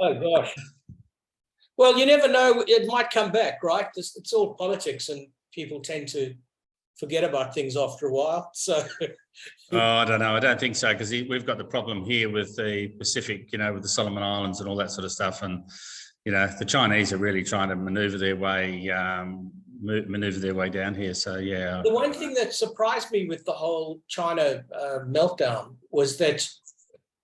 Oh gosh. Well, you never know. It might come back, right? It's all politics, and people tend to forget about things after a while. So, I don't know. I don't think so, because we've got the problem here with the Pacific, with the Solomon Islands and all that sort of stuff. And, the Chinese are really trying to maneuver their way down here. So, yeah. The one thing that surprised me with the whole China meltdown was that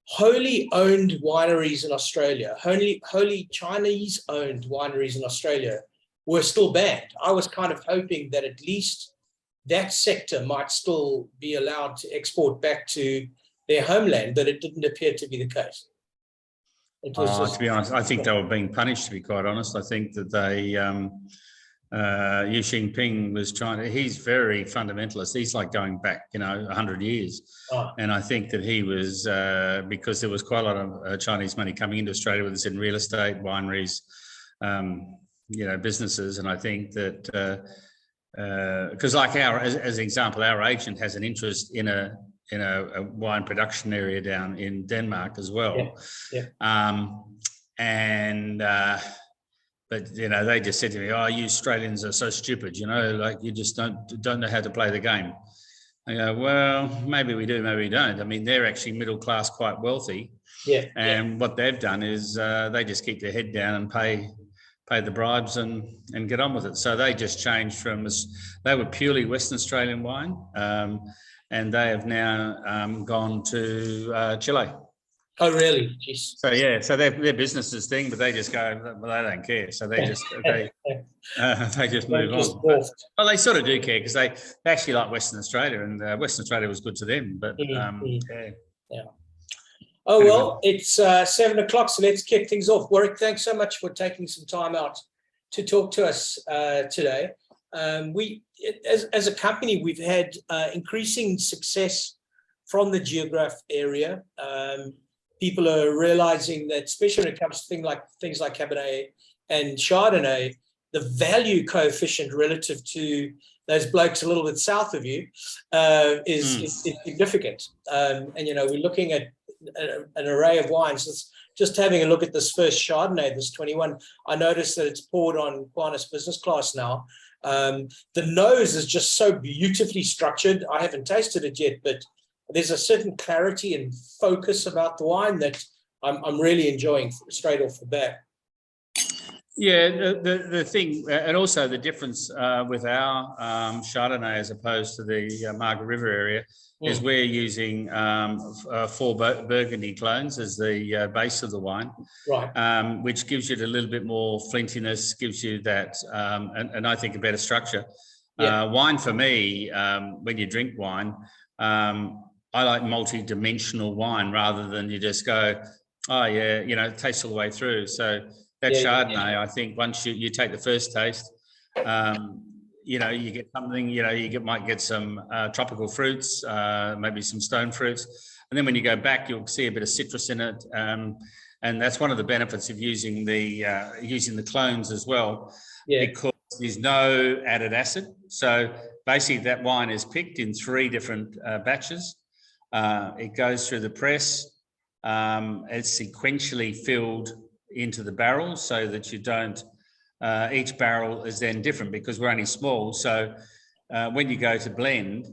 wholly owned wineries in Australia, wholly Chinese owned wineries in Australia were still banned. I was kind of hoping that at least that sector might still be allowed to export back to their homeland, but it didn't appear to be the case. It was to be honest, I think they were being punished, to be quite honest. I think that they, Xi Jinping was he's very fundamentalist. He's like going back, 100 years. Oh. And I think that he was, because there was quite a lot of Chinese money coming into Australia, whether it's in real estate, wineries, businesses. And I think that, because like as an example, our agent has an interest in a wine production area down in Denmark as well. Yeah. But they just said to me, "Oh, you Australians are so stupid. Like you just don't know how to play the game." I go, "Well, maybe we do, maybe we don't." I mean, they're actually middle class, quite wealthy. Yeah. And what they've done is they just keep their head down and pay the bribes and get on with it. So they just changed from they were purely Western Australian wine, and they have now gone to Chile. Oh, really? Jeez. So yeah, so their business is thing, but they just go, well, they don't care. So they just they just move on. Well, they sort of do care because they actually like Western Australia, and Western Australia was good to them. But yeah. Oh well, it's 7 o'clock, so let's kick things off. Warwick, thanks so much for taking some time out to talk to us today. We, as a company, we've had increasing success from the geograph area. People are realizing that, especially when it comes to things like Cabernet and Chardonnay, the value coefficient relative to those blokes a little bit south of you is significant. And we're looking at an array of wines. Just having a look at this first Chardonnay, this 21. I noticed that it's poured on Quanis Business Class now. The nose is just so beautifully structured. I haven't tasted it yet, but there's a certain clarity and focus about the wine that I'm really enjoying straight off the bat. Yeah, the thing, and also the difference with our Chardonnay as opposed to the Margaret River area is we're using 4 Burgundy clones as the base of the wine, right? Which gives you a little bit more flintiness, gives you that, and I think a better structure. Yeah. Wine for me, when you drink wine, I like multi-dimensional wine rather than you just go, oh yeah, it tastes all the way through. So that Chardonnay, I think once you take the first taste, you get something, might get some tropical fruits, maybe some stone fruits. And then when you go back, you'll see a bit of citrus in it. And that's one of the benefits of using the clones as well, because there's no added acid. So basically that wine is picked in 3 different batches. It goes through the press. It's sequentially filled into the barrel so that you don't, each barrel is then different because we're only small. So when you go to blend,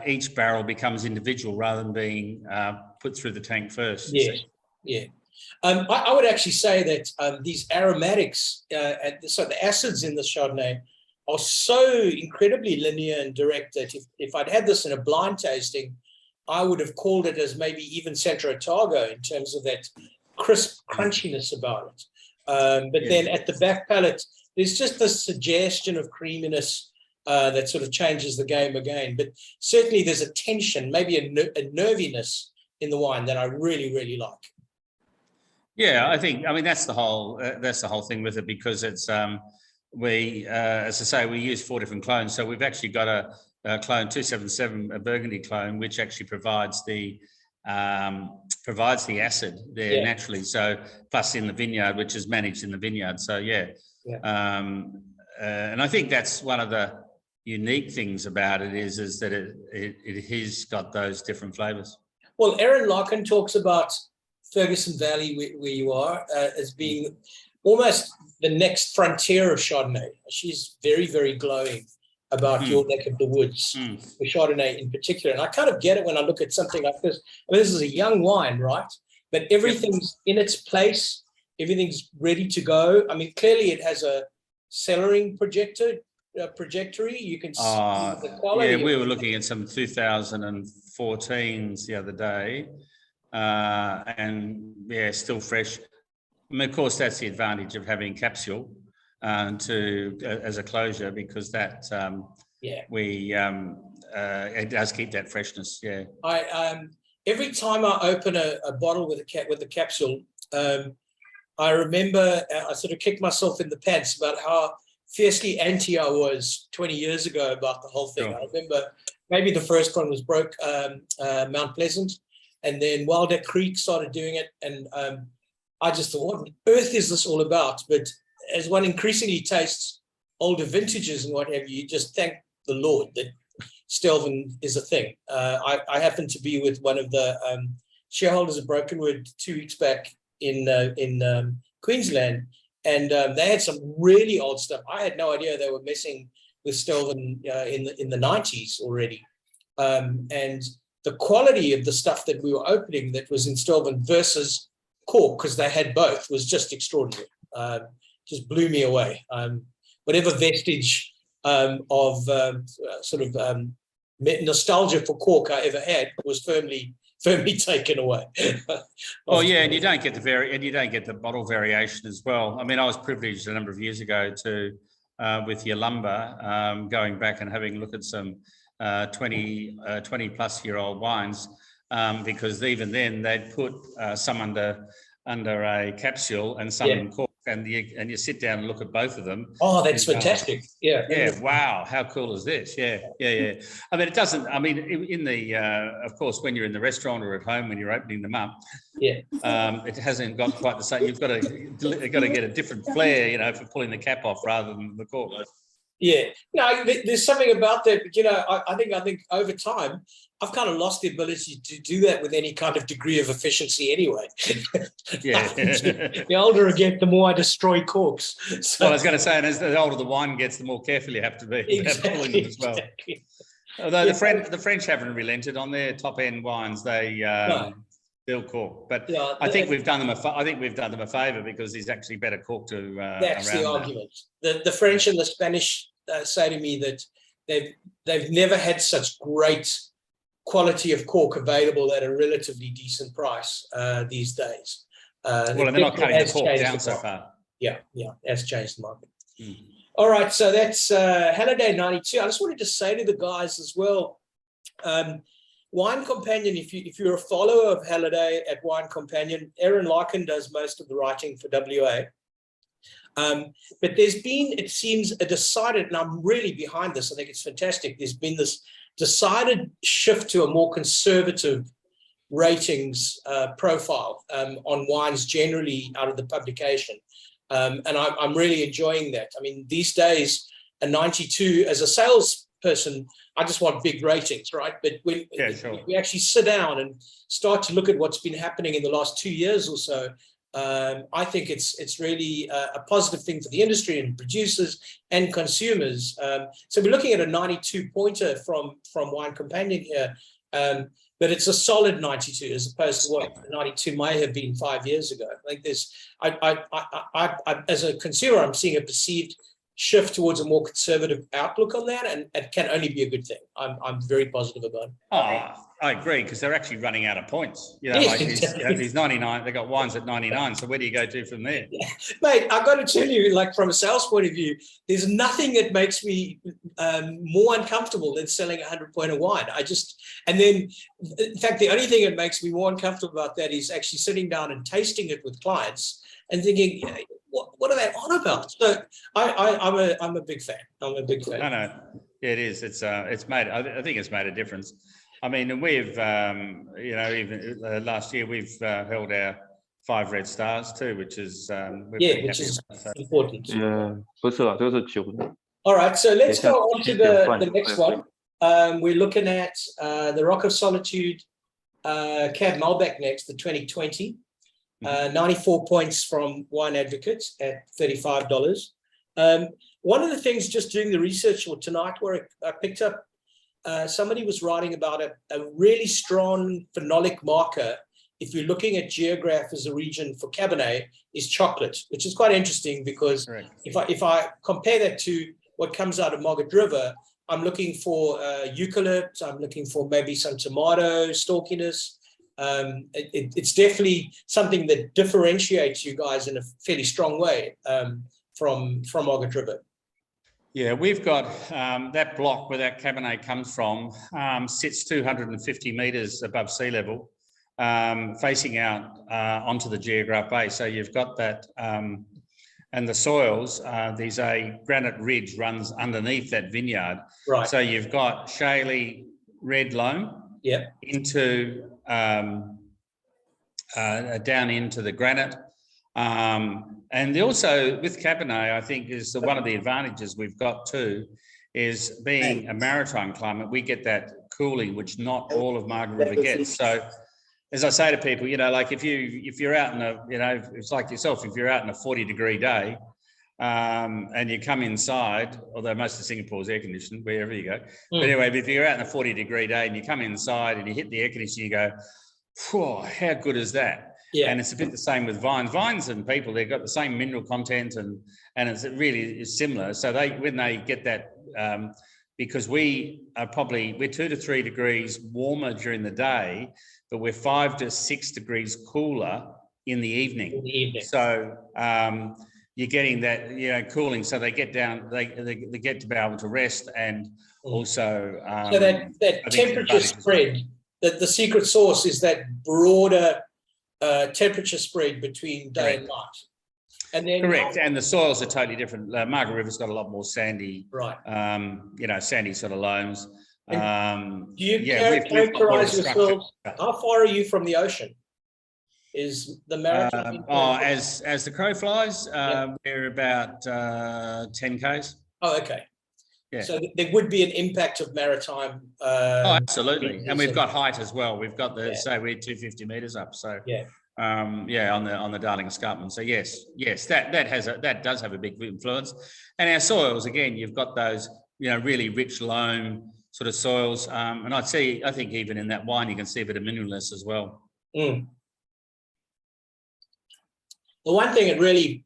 each barrel becomes individual rather than being put through the tank first. Yes, yeah. I would actually say that these aromatics, so the acids in the Chardonnay are so incredibly linear and direct that if I'd had this in a blind tasting, I would have called it as maybe even Centro Otago in terms of that crisp crunchiness about it. But then at the back palate, there's just this suggestion of creaminess that sort of changes the game again. But certainly there's a tension, maybe a nerviness in the wine that I really, really like. Yeah, I mean, that's the whole thing with it, because it's, as I say, we use 4 different clones. So we've actually got a clone 277, a Burgundy clone, which actually provides the acid there naturally. So plus in the vineyard, which is managed in the vineyard. So and I think that's one of the unique things about it is that it has got those different flavors. Well, Aaron Larkin talks about Ferguson Valley, where you are, as being almost the next frontier of Chardonnay. She's very, very glowing about your neck of the woods, the Chardonnay in particular. And I kind of get it when I look at something like this. I mean, this is a young wine, right? But everything's in its place. Everything's ready to go. I mean, clearly it has a cellaring trajectory. You can see the quality. Yeah, we were looking at some 2014s the other day. And yeah, still fresh. I mean, of course, that's the advantage of having capsule as a closure, because that it does keep that freshness. Yeah. Every time I open a bottle with a capsule, I remember I sort of kicked myself in the pants about how fiercely anti I was 20 years ago about the whole thing. Sure. I remember maybe the first one was Mount Pleasant, and then Wilder Creek started doing it, and I just thought, what on earth is this all about? But as one increasingly tastes older vintages and what have you, just thank the Lord that Stelvin is a thing. I happened to be with one of the shareholders of Brokenwood 2 weeks back in Queensland, and they had some really old stuff. I had no idea they were messing with Stelvin in the 90s already. And the quality of the stuff that we were opening that was in Stelvin versus cork, because they had both, was just extraordinary. Just blew me away. Whatever vestige of nostalgia for cork I ever had was firmly taken away. Oh yeah, and you don't get the bottle variation as well. I mean, I was privileged a number of years ago to with Yalumba, going back and having a look at some 20 plus year old wines, because even then they'd put some under a capsule and some in cork, and you sit down and look at both of them. Oh, that's fantastic. Yeah. Wow. How cool is this? Yeah. I mean, it doesn't, I mean, in the, of course, when you're in the restaurant or at home, when you're opening them up, it hasn't got quite the same. You've got to get a different flair, for pulling the cap off rather than the cork. Yeah. No, there's something about that. I think over time, I've kind of lost the ability to do that with any kind of degree of efficiency anyway. Yeah. The older I get, the more I destroy corks. So, well, I was going to say, and as the older the wine gets, the more careful you have to be. Exactly. As well. Although the French haven't relented on their top end wines, they still cork. But I think we've done them a favour, because there's actually better cork to. That's the argument. The French and the Spanish say to me that they've never had such great quality of cork available at a relatively decent price these days. And they're not cutting the cork down so far. Yeah, that's changed the market. All right, so that's Halliday 92. I just wanted to say to the guys as well, Wine Companion, if you're a follower of Halliday at Wine Companion, Aaron Larkin does most of the writing for WA. But there's been, it seems, a decided, and I'm really behind this, I think it's fantastic, there's been this decided shift to a more conservative ratings profile on wines generally out of the publication. And I'm really enjoying that. I mean, these days, a 92, as a salesperson, I just want big ratings, right? But when we actually sit down and start to look at what's been happening in the last 2 years or so, I think it's really a positive thing for the industry and producers and consumers. So we're looking at a 92 pointer from Wine Companion here, but it's a solid 92 as opposed to what 92 might have been 5 years ago. I think there's, I as a consumer, I'm seeing a perceived shift towards a more conservative outlook on that, and it can only be a good thing. I'm very positive about it. Oh, I agree, because they're actually running out of points. These 99, they got wines at 99. So where do you go to from there? Yeah. Mate, I've got to tell you, like from a sales point of view, there's nothing that makes me more uncomfortable than selling 100-point wine. And then, in fact, the only thing that makes me more uncomfortable about that is actually sitting down and tasting it with clients and thinking, what are they on about? So I'm a big fan. I'm a big fan. No, yeah, it is. It's made. I think it's made a difference. I mean, we've even last year we've held our 5 red stars too, which is which is important. Yeah, 不是啦，这个是酒的。 All right, so let's go on to the next one. We're looking at the Rock of Solitude Cab Malbec next, the 2020. 94 points from Wine Advocates at $35. One of the things just doing the research for tonight where I picked up, somebody was writing about a really strong phenolic marker. If you're looking at geograph as a region for Cabernet, is chocolate, which is quite interesting because if I compare that to what comes out of Margaret River, I'm looking for eucalypt, I'm looking for maybe some tomato stalkiness. It's definitely something that differentiates you guys in a fairly strong way from Margaret River. Yeah, we've got that block where that Cabernet comes from sits 250 metres above sea level, facing out onto the Geograph Bay. So you've got that, and the soils, there's a granite ridge runs underneath that vineyard. Right. So you've got shaly red loam into down into the granite. And also with Cabernet, I think is one of the advantages we've got too, is being a maritime climate, we get that cooling, which not all of Margaret River gets. So as I say to people, you know, like if you're out in a, you know, it's like yourself, if you're out in a 40-degree day and you come inside, although most of Singapore is air conditioned, wherever you go. But anyway, if you're out in a 40-degree day and you come inside and you hit the air conditioning, you go, whew, how good is that? Yeah. And it's a bit the same with vines. Vines and people, they've got the same mineral content and it's really is similar. So when they get that, because we're 2 to 3 degrees warmer during the day, but we're 5 to 6 degrees cooler in the evening. So you're getting that, you know, cooling. So they get down, they get to be able to rest and also. So that temperature spread, the secret sauce is that broader temperature spread between day and night. And then correct, and the soils are totally different. Margaret River's got a lot more sandy, right? You know, sandy sort of loams. Do you characterize yourselves? How far are you from the ocean? Is the maritime? As the crow flies, we're about 10 k's. Oh, okay. Yeah. So there would be an impact of maritime. Absolutely, and we've got height as well. We've got the say we're 250 meters up. So on the Darling Escarpment. So yes, that does have a big influence. And our soils, again, you've got those, you know, really rich loam sort of soils. And I think even in that wine you can see a bit of mineralness as well. The one thing that really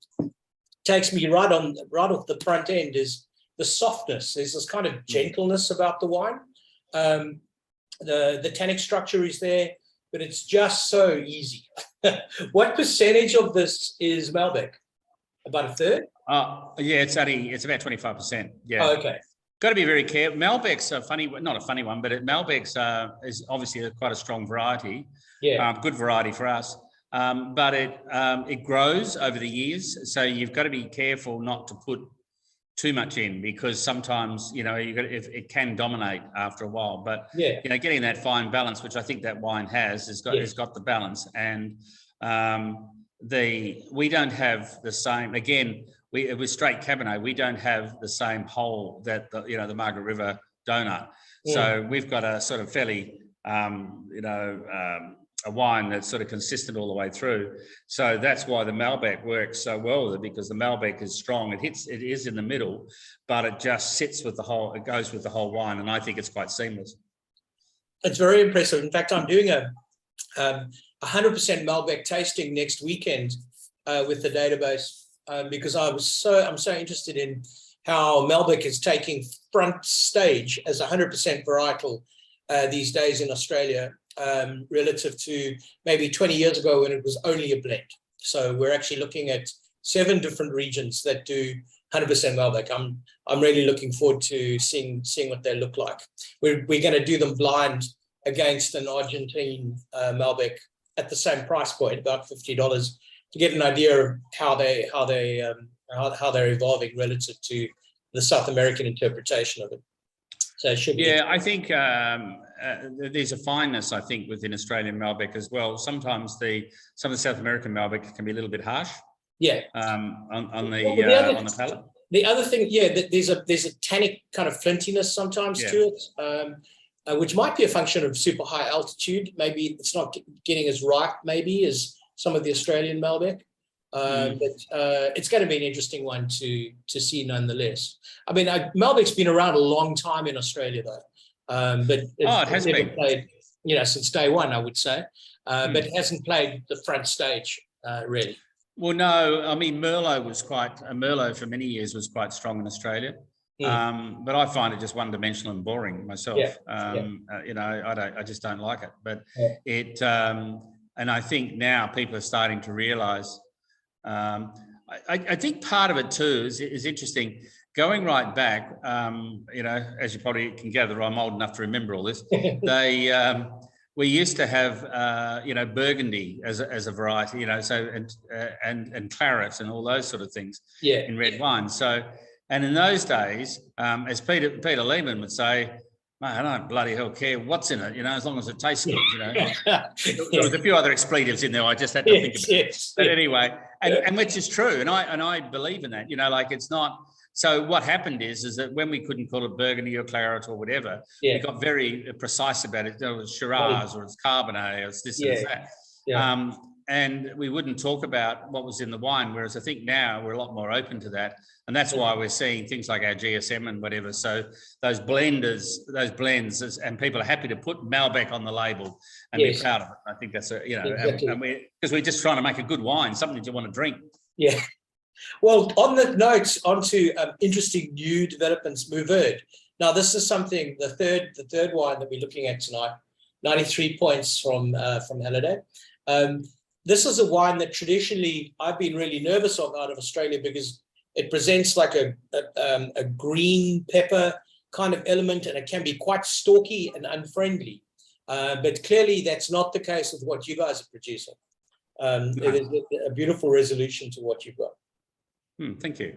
takes me right off the front end is the softness. There's this kind of gentleness about the wine. The tannic structure is there, but it's just so easy. What percentage of this is Malbec? About a third? Yeah, it's about 25%. Yeah. Oh, okay. Got to be very careful. Malbec's not a funny one, but Malbec's is obviously quite a strong variety. Yeah. Good variety for us. But it grows over the years, so you've got to be careful not to put too much in, because sometimes, you know, it can dominate after a while. But you know, getting that fine balance, which I think that wine has got the balance. And we don't have the same. Again, it was straight Cabernet. We don't have the same hole that the Margaret River donut. So we've got a sort of fairly a wine that's sort of consistent all the way through. So that's why the Malbec works so well with it, because the Malbec is strong. It is in the middle, but it just sits with it goes with the whole wine. And I think it's quite seamless. It's very impressive. In fact, I'm doing a 100% Malbec tasting next weekend with the database because I'm so interested in how Malbec is taking front stage as 100% varietal these days in Australia. Relative to maybe 20 years ago when it was only a blend. So we're actually looking at 7 different regions that do 100% Malbec. I'm really looking forward to seeing what they look like. We're going to do them blind against an Argentine Malbec at the same price point, about $50, to get an idea of how they're evolving relative to the South American interpretation of it. So it should be. Yeah, I think there's a fineness, I think, within Australian Malbec as well. Sometimes some of the South American Malbec can be a little bit harsh. Yeah. On the palate. The other thing, there's a tannic kind of flintiness sometimes to it, which might be a function of super high altitude. Maybe it's not getting as ripe, maybe as some of the Australian Malbec. But it's going to be an interesting one to see nonetheless. I mean, Malbec's been around a long time in Australia though, but it has never been played, since day one, I would say, but it hasn't played the front stage really. Well, no, I mean, Merlot for many years was quite strong in Australia. But I find it just one-dimensional and boring myself. I just don't like it. But it, and I think now people are starting to realise. I think part of it too is interesting. Going right back, as you probably can gather, I'm old enough to remember all this. We used to have, Burgundy as a variety, and claret and all those sort of things in red wine. So, and in those days, as Peter Lehman would say, "Man, I don't bloody hell care what's in it, as long as it tastes good." There was a few other expletives in there. I just had to think about it. But anyway, and which is true, and I believe in that. It's not. So what happened is that when we couldn't call it Burgundy or claret or whatever, we got very precise about it. It was Shiraz or it's Cabernet or it's this or that. And we wouldn't talk about what was in the wine, whereas I think now we're a lot more open to that. And that's why we're seeing things like our GSM and whatever. So those blends, and people are happy to put Malbec on the label and be proud of it. I think that's because we're just trying to make a good wine, something that you want to drink. Yeah. Well, on the notes, onto interesting new developments, Mouvedre. Now, this is something, the third wine that we're looking at tonight, 93 points from Halliday. This is a wine that traditionally I've been really nervous of out of Australia because it presents like a green pepper kind of element, and it can be quite stalky and unfriendly. But clearly that's not the case with what you guys are producing. It is a beautiful resolution to what you've got. Thank you.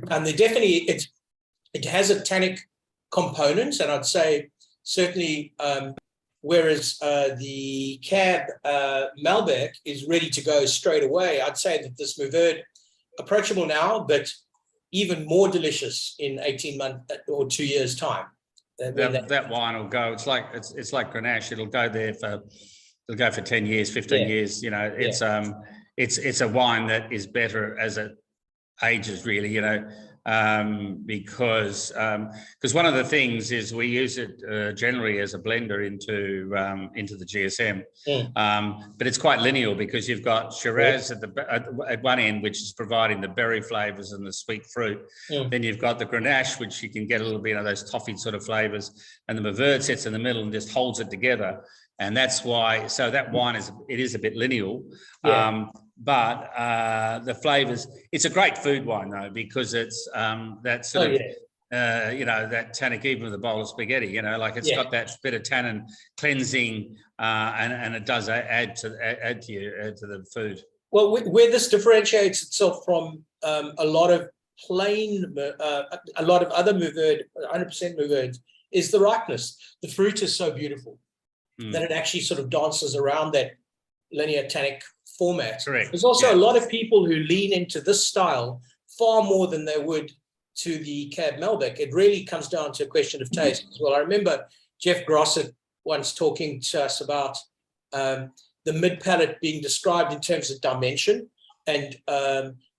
And it has a tannic component, and I'd say certainly, whereas the Cab Malbec is ready to go straight away, I'd say that this Mouvedre, approachable now, but even more delicious in 18 months or 2 years' time. That wine will go. It's like Grenache. It'll go there it'll go for 10 years, 15 years. It's a wine that is better as it ages, really. Because one of the things is we use it generally as a blender into the GSM, but it's quite lineal because you've got Shiraz at one end, which is providing the berry flavors and the sweet fruit. Then you've got the Grenache, which you can get a little bit of those toffee sort of flavors, and the Mouvedre sits in the middle and just holds it together. And that's why. So that wine is a bit lineal. But the flavors, it's a great food wine though, because it's that sort of, that tannic, even with a bowl of spaghetti, it's got that bit of tannin cleansing, and it does add to the food. Well, where this differentiates itself from a lot of other Mouvedre, 100% Mouvedres, is the ripeness. The fruit is so beautiful that it actually sort of dances around that linear tannic format. Correct. There's also a lot of people who lean into this style far more than they would to the Cab Malbec. It really comes down to a question of taste as well. I remember Jeff Grossett once talking to us about the mid palate being described in terms of dimension, and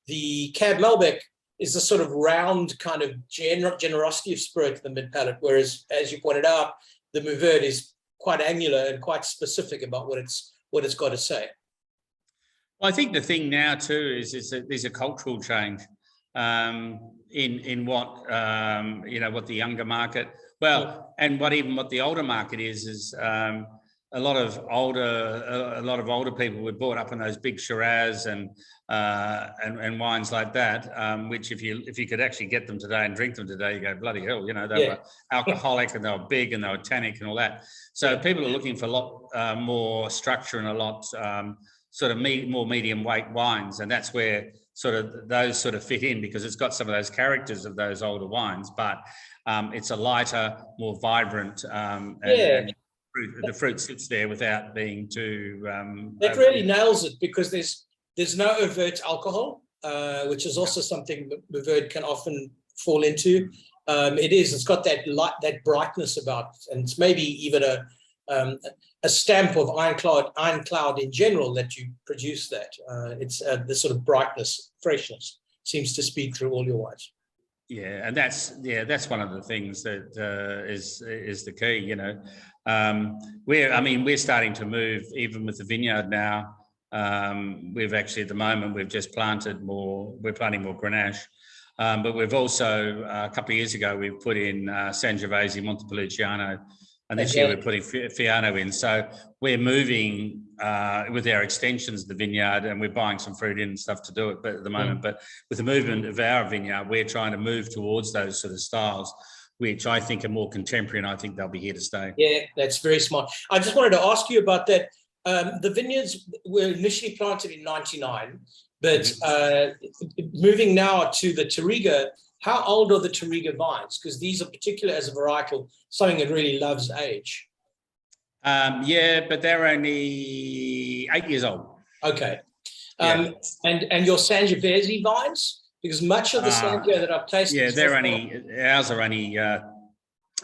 the Cab Malbec is the sort of round kind of generosity of spirit, the mid palate, whereas, as you pointed out, the Mouvedre is quite angular and quite specific about what it's got to say. Well, I think the thing now too is that there's a cultural change in what what the younger market, and what the older market is a lot of older people were brought up in those big Shiraz and wines like that, which if you could actually get them today and drink them today, you go, bloody hell, they were alcoholic and they were big and they were tannic and all that. So people are looking for a lot more structure and a lot sort of more medium weight wines, and that's where those fit in, because it's got some of those characters of those older wines, but it's a lighter, more vibrant, and the fruit sits there without being too. That really nails it, because there's no overt alcohol, which is also something Mouvedre can often fall into. It's got that light, that brightness about it, and it's maybe even a stamp of Ironcloud in general that you produce that. It's the sort of brightness, freshness seems to speak through all your wines. Yeah, and that's one of the things that is the key. You know, we're starting to move even with the vineyard now. We've actually at the moment we've just planted more. We're planting more Grenache, but we've also a couple of years ago we put in Sangiovese, Montepulciano, and this year we're putting Fiano in. So we're moving with our extensions of the vineyard, and we're buying some fruit in and stuff to do it. But at the moment, but with the movement of our vineyard, we're trying to move towards those sort of styles, which I think are more contemporary, and I think they'll be here to stay. Yeah, that's very smart. I just wanted to ask you about that. The vineyards were initially planted in '99, but moving now to the Tariga. How old are the Touriga vines? Because these are particular as a varietal, something that really loves age. Yeah, but they're only 8 years old. Okay. And your Sangiovese vines? Because much of the Sangiovese that I've tasted. Yeah, ours are only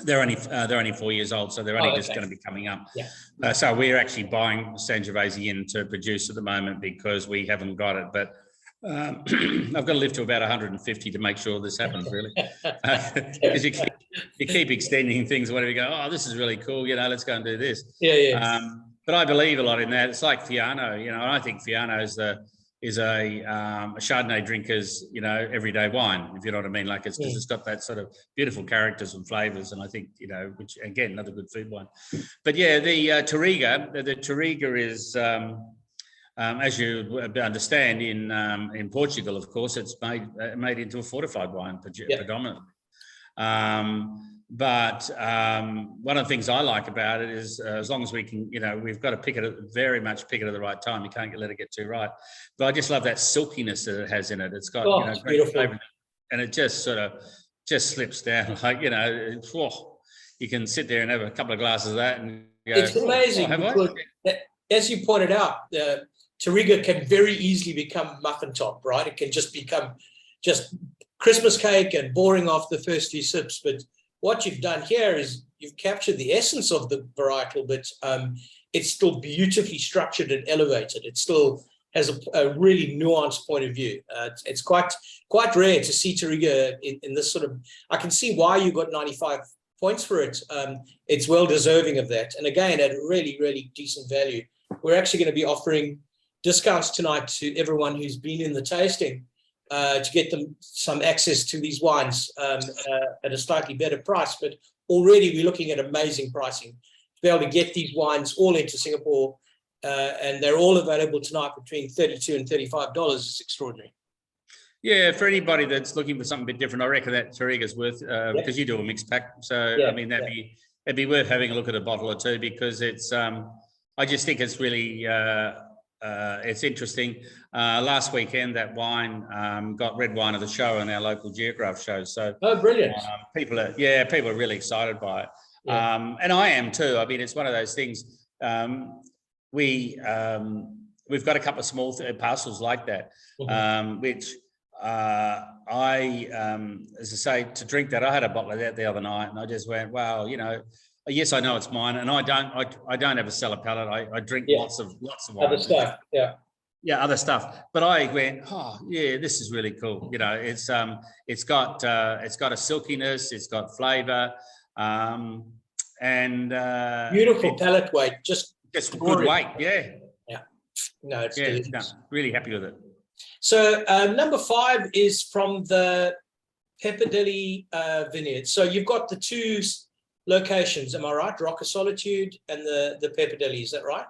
they're only 4 years old, so they're only just going to be coming up. Yeah. So we're actually buying Sangiovese in to produce at the moment because we haven't got it, but. I've got to live to about 150 to make sure this happens, really. Because you keep extending things, whatever you go, oh, this is really cool, you know, let's go and do this. Yeah. But I believe a lot in that. It's like Fiano, you know, and I think Fiano is a Chardonnay drinker's, you know, everyday wine, if you know what I mean. Like it's because it's got that sort of beautiful characters and flavors, and I think, you know, which again, another good food wine. But yeah, the Tariga is. As you understand, in Portugal, of course, it's made into a fortified wine predominantly. But one of the things I like about it is as long as we can, you know, we've got to pick it at the right time. You can't let it get too right. But I just love that silkiness that it has in it. It's got great flavor, and it just sort of slips down like, you know, you can sit there and have a couple of glasses of that and go, it's amazing. As you pointed out, Tariga can very easily become muffin top, right? It can just become just Christmas cake and boring after the first few sips. But what you've done here is you've captured the essence of the varietal, but it's still beautifully structured and elevated. It still has a really nuanced point of view. It's quite rare to see Tariga in this sort of. I can see why you got 95 points for it. It's well deserving of that. And again, at a really, really decent value. We're actually going to be offering discounts tonight to everyone who's been in the tasting to get them some access to these wines at a slightly better price. But already we're looking at amazing pricing to be able to get these wines all into Singapore, and they're all available tonight between $32 and $35. It's extraordinary. Yeah, for anybody that's looking for something a bit different, I reckon that Tariga's worth because you do a mixed pack. So I mean, it'd be worth having a look at a bottle or two because it's. I just think it's really. It's interesting. Last weekend, that wine got red wine of the show on our local Geograph show. So, brilliant! People are really excited by it, and I am too. I mean, it's one of those things. We've got a couple of small parcels like that, which I, as I say, to drink that. I had a bottle of that the other night, and I just went, wow, you know. Yes, I know it's mine, and I don't have a cellar palate. I drink lots of wine. Other stuff, other stuff. But I went, oh yeah, this is really cool. You know, it's got a silkiness, it's got flavour, and beautiful palate weight, just good weight. No, it's delicious. Really happy with it. So number 5 is from the Pepperelli vineyard. So you've got the two locations, am I right? Rock of Solitude and the Pepperelli, is that right?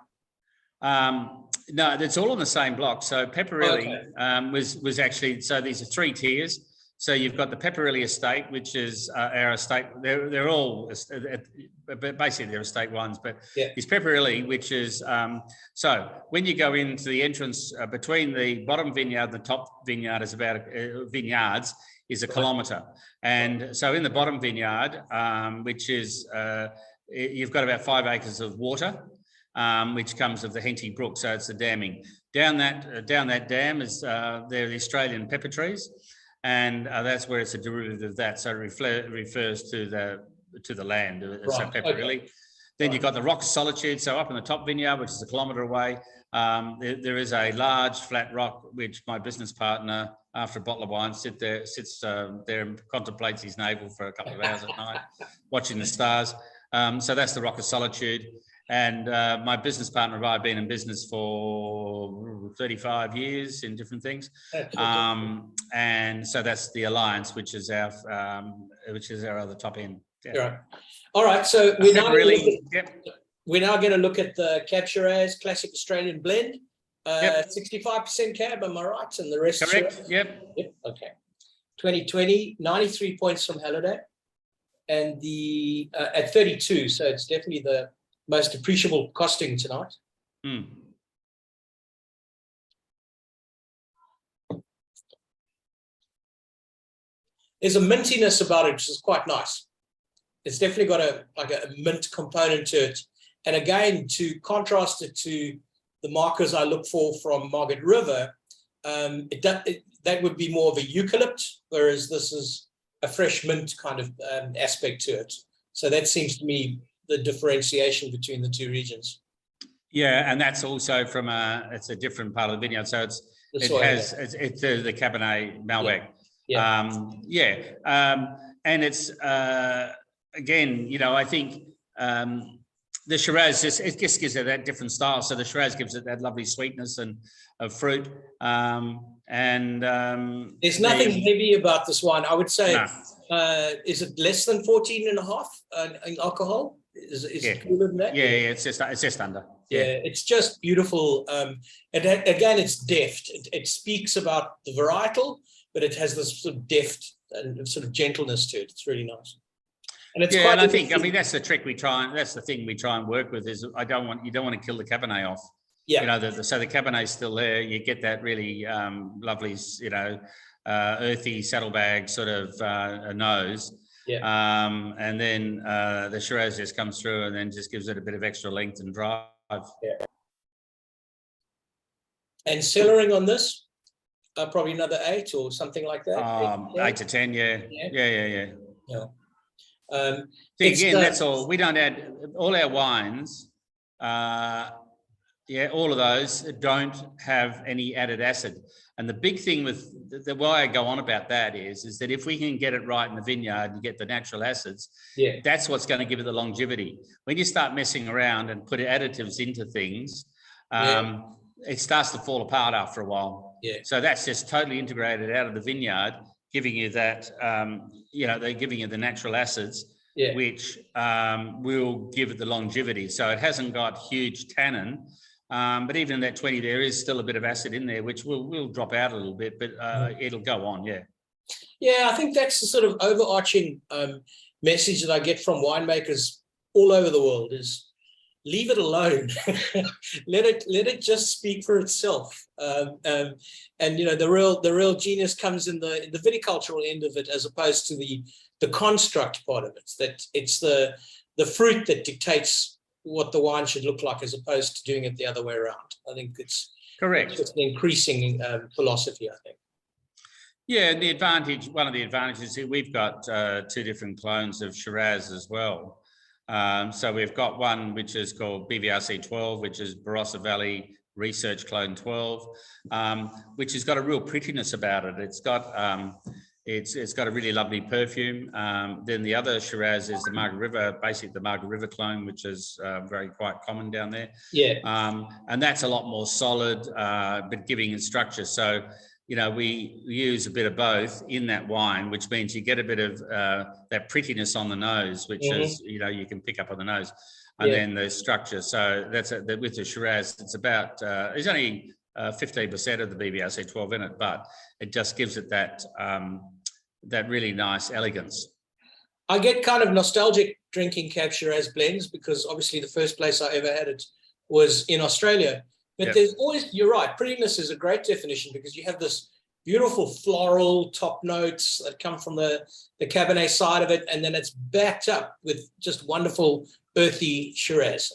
No, it's all on the same block. So Pepperelli was actually, so these are 3 tiers. So you've got the Pepperelli Estate, which is our estate. They're all basically they're estate wines, but it's Pepperelli, which is so when you go into the entrance between the bottom vineyard and the top vineyard is about vineyards. Is a kilometre, and so in the bottom vineyard, which is you've got about 5 acres of water, which comes of the Henty Brook, so it's the damming. Down that dam is they're the Australian pepper trees, and that's where it's a derivative of that. So it refers to the land, so Pepperilly. Then you've got the Rock of Solitude, so up in the top vineyard, which is a kilometre away, there is a large flat rock which my business partner, after a bottle of wine, sits there and contemplates his navel for a couple of hours at night, watching the stars. So that's the Rock of Solitude. And my business partner and I have been in business for 35 years in different things. And so that's the Alliance, which is our other top end. Yeah. Right. All right. So we're now Yep. going to look at the Cab Shiraz Classic Australian Blend. Yep. 65% Cab, am I right? And the rest Correct. Shiraz? Yep. Yep. Okay. 2020, 93 points from Halliday. And the at 32, so it's definitely the most appreciable costing tonight. Mm. There's a mintiness about it, which is quite nice. It's definitely got a mint component to it. And again, to contrast it to the markers I look for from Margaret River, that would be more of a eucalypt, whereas this is a fresh mint kind of aspect to it. So that seems to me the differentiation between the two regions. Yeah, and that's also from it's a different part of the vineyard. So it's the Cabernet Malware. And it's again, you know, I think the Shiraz it just gives it that different style. So the Shiraz gives it that lovely sweetness and of fruit. There's nothing heavy about this wine. I would say, is it less than 14.5 in alcohol? Is it cooler than that? Yeah, it's just under. Yeah, it's just beautiful. And again, it's deft. It speaks about the varietal, but it has this sort of deft and sort of gentleness to it. It's really nice. And it's I mean, that's the trick that's the thing we try and work with is you don't want to kill the Cabernet off. Yeah. You know, so the Cabernet's still there. You get that really lovely, you know, earthy saddlebag sort of nose. Yeah. And then the Shiraz just comes through and then just gives it a bit of extra length and drive. Yeah. And cellaring on this, probably another 8 or something like that. 8 to 10, yeah. Again, that's all. We don't add all our wines. All of those don't have any added acid. And the big thing with why I go on about that is that if we can get it right in the vineyard and get the natural acids, that's what's going to give it the longevity. When you start messing around and put additives into things, it starts to fall apart after a while. Yeah. So that's just totally integrated out of the vineyard, giving you that, they're giving you the natural acids, which will give it the longevity. So it hasn't got huge tannin. But even in that 20, there is still a bit of acid in there, which will drop out a little bit, but it'll go on, Yeah, I think that's the sort of overarching message that I get from winemakers all over the world is leave it alone. let it just speak for itself. And you know, the real genius comes in the viticultural end of it, as opposed to the construct part of it. That it's the fruit that dictates what the wine should look like, as opposed to doing it the other way around. I think it's correct. It's an increasing philosophy, I think. Yeah, and one of the advantages is we've got 2 different clones of Shiraz as well. So we've got one which is called Bvrc 12, which is Barossa Valley Research Clone 12, which has got a real prettiness about it. It's got it's got a really lovely perfume. Then the other Shiraz is the Margaret River, basically the Margaret River clone, which is quite common down there. Yeah. And that's a lot more solid, but giving it structure. So, you know, we use a bit of both in that wine, which means you get a bit of that prettiness on the nose, which is, you know, you can pick up on the nose, and then the structure. So that's with the Shiraz, it's about, there's only 15% of the Bvrc 12 in it, but it just gives it that that really nice elegance. I get kind of nostalgic drinking Cab Shiraz blends because obviously the first place I ever had it was in Australia. But there's always, you're right, prettiness is a great definition because you have this beautiful floral top notes that come from the Cabernet side of it, and then it's backed up with just wonderful earthy Shiraz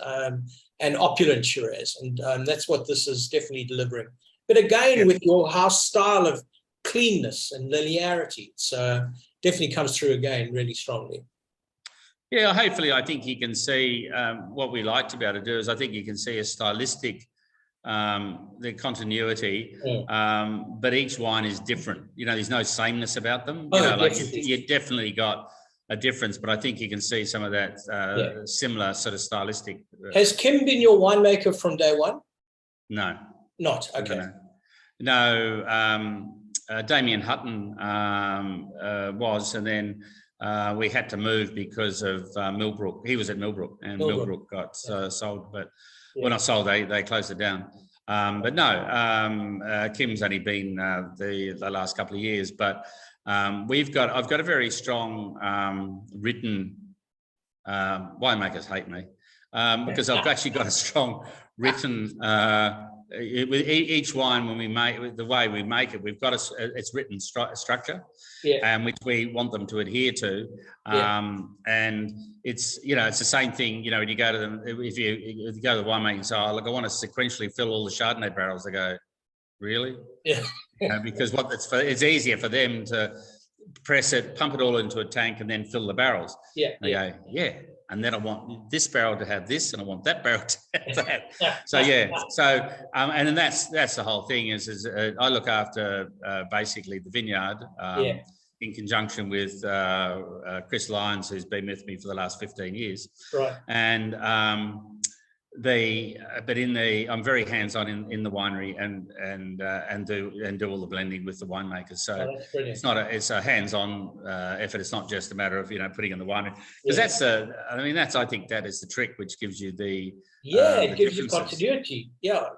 and opulent Shiraz, and that's what this is definitely delivering. But again, with your house style of cleanness and linearity, it's definitely comes through again really strongly. Yeah, hopefully, I think you can see what we like to be able to do is I think you can see a stylistic, the continuity, but each wine is different. You know, there's no sameness about them. You know, like you definitely got a difference, but I think you can see some of that similar sort of stylistic. Has Kim been your winemaker from day one? No. Not? Okay. No, Damien Hutton was, and then we had to move because of Millbrook. He was at Millbrook, and Millbrook got sold, but when I sold, they closed it down. But no, Kim's only been the last couple of years, but I've got a very strong written. Winemakers hate me because I've actually got a strong written. With each wine, when we make the way we make it, we've got it's written structure, which we want them to adhere to, and it's it's the same thing. You know, when you go to them, if you go to the winemaker and say, "Oh, look, I want to sequentially fill all the Chardonnay barrels," they go, "Really?" Yeah. Because it's easier for them to press it, pump it all into a tank, and then fill the barrels. Yeah. They go, "Yeah." And then I want this barrel to have this, and I want that barrel to have that. So and then that's the whole thing. Is I look after basically the vineyard in conjunction with Chris Lyons, who's been with me for the last 15 years. Right. And I'm very hands-on in the winery and do all the blending with the winemakers. So it's a hands-on effort. It's not just a matter of putting in the winery, because I think that is the trick which gives you it gives you continuity. Yeah.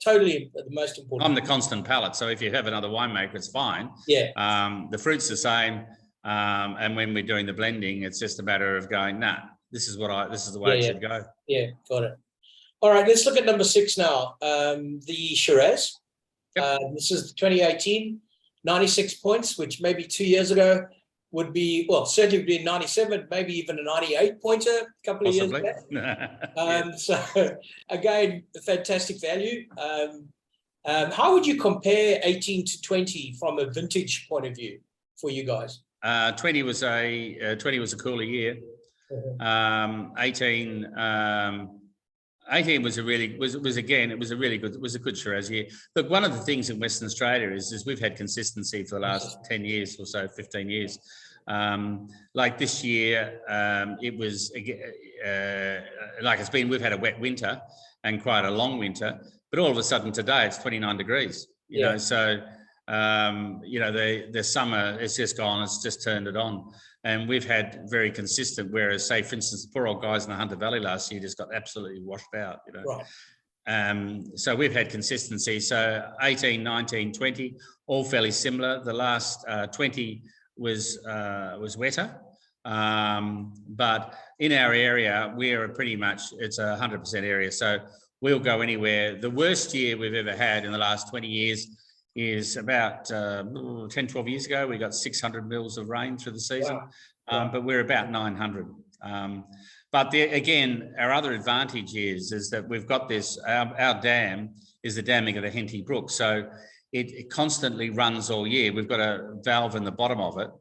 Totally the most important. I'm the constant palate, so if you have another winemaker, it's fine. Yeah. The fruit's the same, and when we're doing the blending, it's just a matter of going, nah. This is the way it should go. Yeah, got it. All right, let's look at number 6 now. The Shiraz. This is the 2018, 96 points, which maybe 2 years ago would be, certainly would be 97, maybe even a 98 pointer a couple of years back. So again, a fantastic value. How would you compare 18 to 20 from a vintage point of view for you guys? 20 was a cooler year. 18 was a good Shiraz year. Look, one of the things in Western Australia is we've had consistency for the last 10 years or so, 15 years. Like this year, it was we've had a wet winter and quite a long winter, but all of a sudden today it's 29 degrees. You know, so the summer it's just gone, it's just turned it on. And we've had very consistent, whereas, say, for instance, the poor old guys in the Hunter Valley last year just got absolutely washed out, Right. So we've had consistency. So 18, 19, 20, all fairly similar. The last 20 was wetter. But in our area, we're it's 100% area. So we'll go anywhere. The worst year we've ever had in the last 20 years is about 10, 12 years ago. We got 600 mils of rain through the season, but we're about 900. But again, our other advantage is that we've got this, our dam is the damming of the Henty Brook. So it constantly runs all year. We've got a valve in the bottom of it,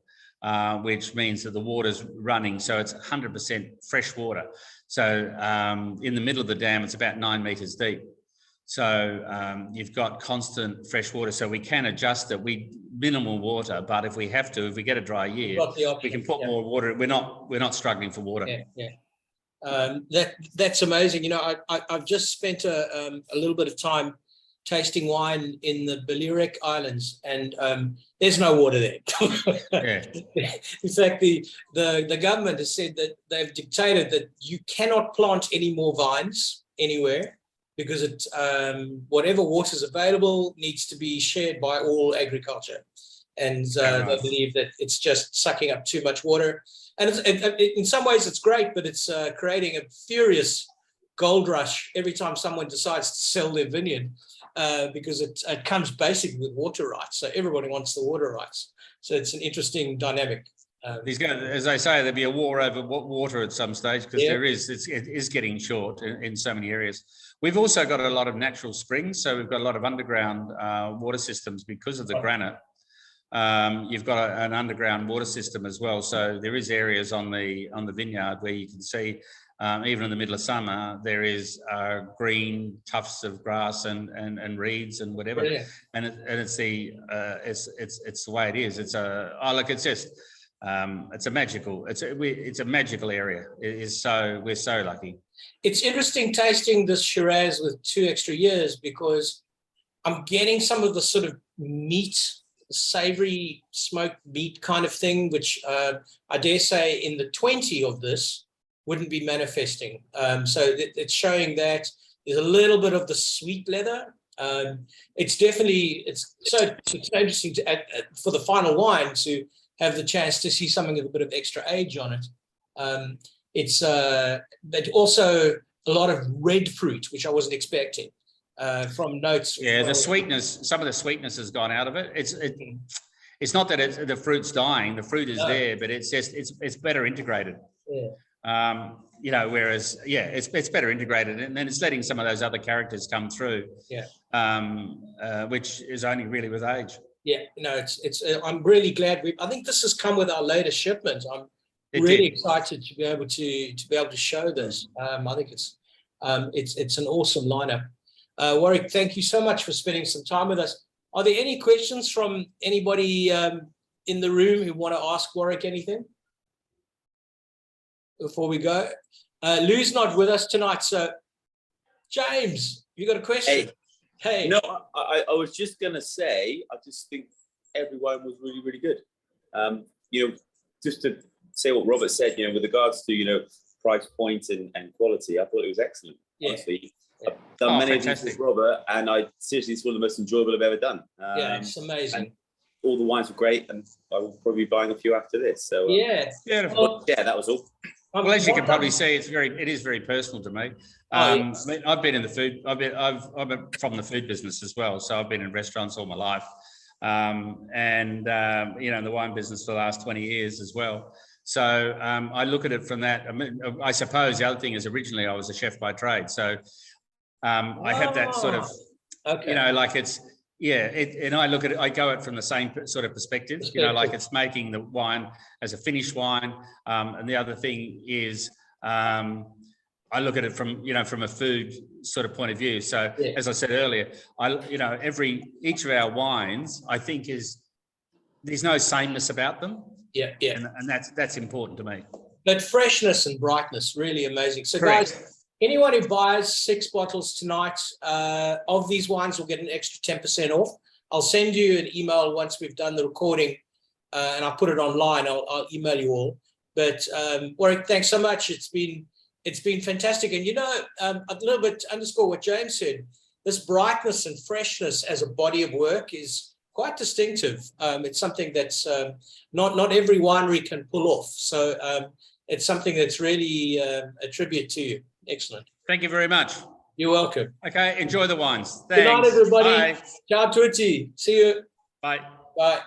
which means that the water's running. So it's 100% fresh water. So in the middle of the dam, it's about 9 meters deep. So you've got constant fresh water, so we can adjust it. Minimal water, but if we have to, if we get a dry year, we can put more water. We're not struggling for water. That's amazing. I've just spent a little bit of time tasting wine in the Bvrc Islands, and there's no water there. In fact, the government has said that they've dictated that you cannot plant any more vines anywhere, because whatever water is available needs to be shared by all agriculture. And they believe that it's just sucking up too much water. And in some ways it's great, but it's creating a furious gold rush every time someone decides to sell their vineyard, because it comes basically with water rights. So everybody wants the water rights. So it's an interesting dynamic. As I say, there'll be a war over water at some stage, because it is getting short in so many areas. We've also got a lot of natural springs, so we've got a lot of underground water systems because of the granite. You've got an underground water system as well. So there is areas on the vineyard where you can see, even in the middle of summer, there is green tufts of grass and reeds and whatever. Brilliant. And it's the way it is. It's a magical area. We're so lucky. It's interesting tasting this Shiraz with 2 extra years, because I'm getting some of the sort of meat, savory smoked meat kind of thing, which I dare say in the 20 of this wouldn't be manifesting. So it's showing that there's a little bit of the sweet leather. It's so interesting to for the final wine to have the chance to see something with a bit of extra age on it. But also a lot of red fruit, which I wasn't expecting from notes. Yeah, the sweetness, some of the sweetness has gone out of it. It's not that the fruit's dying, the fruit is there, but it's just, it's better integrated. Yeah. You know, whereas, yeah, it's better integrated, and then it's letting some of those other characters come through. Yeah. Which is only really with age. Yeah, no, I'm really glad I think this has come with our latest shipment. I'm really excited to be able to show this. I think it's an awesome lineup. Warwick, thank you so much for spending some time with us. Are there any questions from anybody in the room who want to ask Warwick anything before we go? Lou's not with us tonight, so James, you got a question? Hey. No, I was just going to say, I just think everyone was really, really good. You know, just to say what Robert said, you know, with regards to, you know, price point and quality, I thought it was excellent. Yeah. Honestly, I've done many of these with Robert, and seriously, it's one of the most enjoyable I've ever done. Yeah, it's amazing. All the wines were great, and I will probably be buying a few after this. So yeah, well, yeah, that was all. Well, as you can probably see, it is very personal to me. I mean, I've been in the food. I'm from the food business as well, so I've been in restaurants all my life, and you know, in the wine business for the last 20 years as well. So I look at it from that. I mean, I suppose the other thing is originally I was a chef by trade, so I have that sort of, you know, like it's. Yeah, and I look at it, I go at it from the same sort of perspective, you know, like it's making the wine as a finished wine. And the other thing is, I look at it from, you know, from a food sort of point of view. So as I said earlier, you know, each of our wines, I think there's no sameness about them. Yeah. And that's important to me. But freshness and brightness, really amazing. So Correct. Guys, anyone who buys 6 bottles tonight of these wines will get an extra 10% off. I'll send you an email once we've done the recording and I'll put it online. I'll email you all. But Warwick, thanks so much. It's been fantastic. And, you know, a little bit to underscore what James said, this brightness and freshness as a body of work is quite distinctive. It's something that's not every winery can pull off. So it's something that's really a tribute to you. Excellent. Thank you very much. You're welcome. Okay, enjoy the wines. Thanks. Good night, everybody. Bye. Ciao tutti. See you. Bye. Bye.